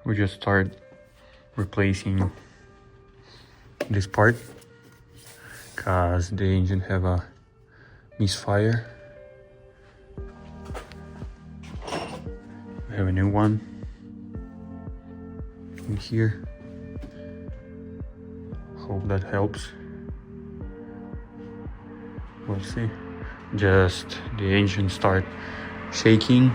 we just start replacing this part because the engine have a misfire. We have a new one in here. Hope that helps. We'll see. Just the engine start shaking